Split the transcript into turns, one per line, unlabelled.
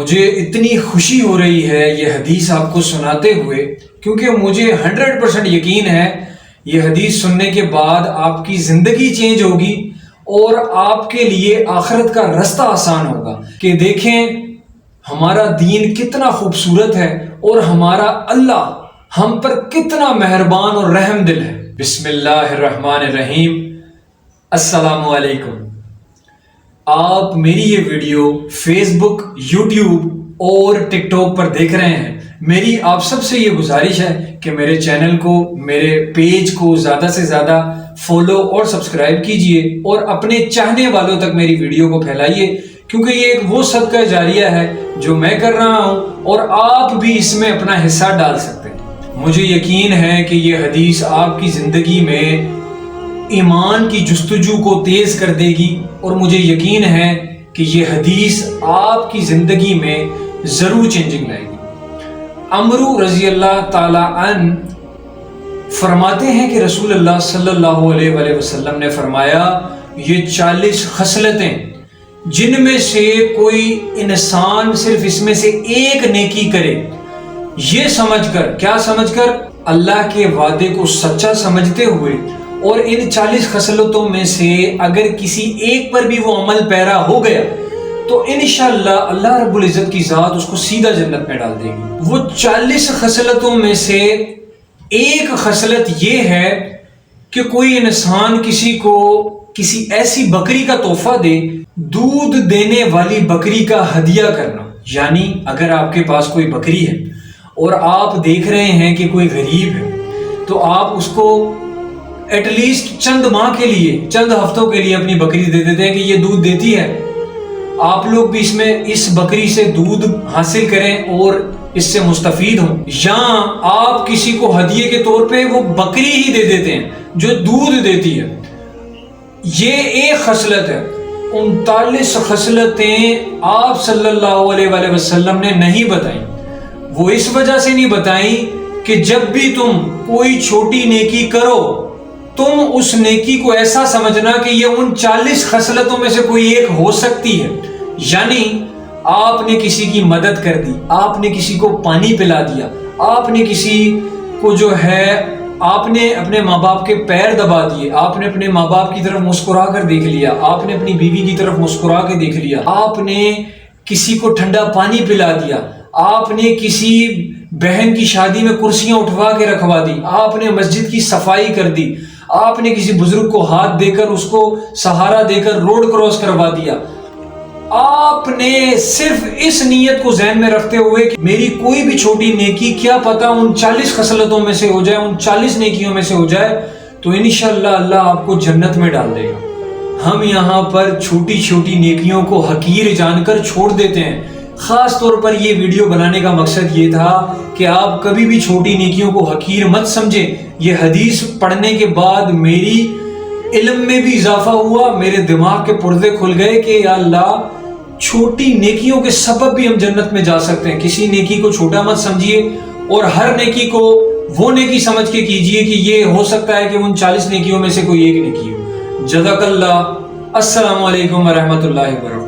مجھے اتنی خوشی ہو رہی ہے یہ حدیث آپ کو سناتے ہوئے، کیونکہ مجھے 100% یقین ہے یہ حدیث سننے کے بعد آپ کی زندگی چینج ہوگی اور آپ کے لیے آخرت کا رستہ آسان ہوگا۔ کہ دیکھیں ہمارا دین کتنا خوبصورت ہے اور ہمارا اللہ ہم پر کتنا مہربان اور رحم دل ہے۔ بسم اللہ الرحمن الرحیم۔ السلام علیکم۔ آپ میری یہ ویڈیو فیس بک، یوٹیوب اور ٹک ٹاک پر دیکھ رہے ہیں۔ میری آپ سب سے یہ گزارش ہے کہ میرے چینل کو، میرے پیج کو زیادہ سے زیادہ فالو اور سبسکرائب کیجئے اور اپنے چاہنے والوں تک میری ویڈیو کو پھیلائیے، کیونکہ یہ ایک وہ صدقہ جاریہ ہے جو میں کر رہا ہوں اور آپ بھی اس میں اپنا حصہ ڈال سکتے ہیں۔ مجھے یقین ہے کہ یہ حدیث آپ کی زندگی میں ایمان کی جستجو کو تیز کر دے گی، اور مجھے یقین ہے کہ یہ حدیث آپ کی زندگی میں ضرور چینجنگ لائے گی۔ عمرو رضی اللہ تعالی عنہ فرماتے ہیں کہ رسول اللہ صلی اللہ علیہ وآلہ وسلم نے فرمایا، یہ 40 خصلتیں جن میں سے کوئی انسان صرف اس میں سے ایک نیکی کرے، یہ سمجھ کر، کیا سمجھ کر؟ اللہ کے وعدے کو سچا سمجھتے ہوئے، اور ان 40 خصلتوں میں سے اگر کسی ایک پر بھی وہ عمل پیرا ہو گیا تو انشاءاللہ اللہ رب العزت کی ذات اس کو سیدھا جنت میں ڈال دے گی۔ وہ 40 خصلتوں میں سے ایک خصلت یہ ہے کہ کوئی انسان کسی کو کسی ایسی بکری کا تحفہ دے، دودھ دینے والی بکری کا ہدیہ کرنا۔ یعنی اگر آپ کے پاس کوئی بکری ہے اور آپ دیکھ رہے ہیں کہ کوئی غریب ہے، تو آپ اس کو ایٹ لیسٹ چند ماہ کے لیے، چند ہفتوں کے لیے اپنی بکری دے دیتے ہیں کہ یہ دودھ دیتی ہے، آپ لوگ بھی اس بکری سے دودھ حاصل کریں اور اس سے مستفید ہوں۔ یا آپ کسی کو ہدیے کے طور پہ وہ بکری ہی دے دیتے ہیں جو دودھ دیتی ہے۔ یہ ایک خصلت ہے۔ 39 خصلتیں آپ صلی اللہ علیہ وآلہ وسلم نے نہیں بتائیں۔ وہ اس وجہ سے نہیں بتائیں کہ جب بھی تم کوئی چھوٹی نیکی کرو، تم اس نیکی کو ایسا سمجھنا کہ یہ ان 40 خصلتوں میں سے کوئی ایک ہو سکتی ہے۔ یعنی آپ نے کسی کی مدد کر دی، آپ نے کسی کو پانی پلا دیا، آپ نے کسی کو آپ نے اپنے ماں باپ کے پیر دبا دیے، آپ نے اپنے ماں باپ کی طرف مسکرا کر دیکھ لیا، آپ نے اپنی بیوی کی طرف مسکرا کے دیکھ لیا، آپ نے کسی کو ٹھنڈا پانی پلا دیا، آپ نے کسی بہن کی شادی میں کرسیاں اٹھوا کے رکھوا دی، آپ نے مسجد کی صفائی کر دی، آپ نے کسی بزرگ کو ہاتھ دے کر اس کو سہارا دے کر روڈ کراس کروا دیا۔ آپ نے صرف اس نیت کو ذہن میں رکھتے ہوئے کہ میری کوئی بھی چھوٹی نیکی کیا پتہ ان 40 خصلتوں میں سے ہو جائے، ان 40 نیکیوں میں سے ہو جائے، تو انشاءاللہ اللہ آپ کو جنت میں ڈال دے گا۔ ہم یہاں پر چھوٹی چھوٹی نیکیوں کو حقیر جان کر چھوڑ دیتے ہیں۔ خاص طور پر یہ ویڈیو بنانے کا مقصد یہ تھا کہ آپ کبھی بھی چھوٹی نیکیوں کو حقیر مت سمجھیں۔ یہ حدیث پڑھنے کے بعد میری علم میں بھی اضافہ ہوا، میرے دماغ کے پردے کھل گئے کہ یا اللہ، چھوٹی نیکیوں کے سبب بھی ہم جنت میں جا سکتے ہیں۔ کسی نیکی کو چھوٹا مت سمجھیے اور ہر نیکی کو وہ نیکی سمجھ کے کیجئے کہ یہ ہو سکتا ہے کہ ان 40 نیکیوں میں سے کوئی ایک نیکی ہو۔ جزاک اللہ۔ السلام علیکم ورحمۃ اللہ وبرکاتہ۔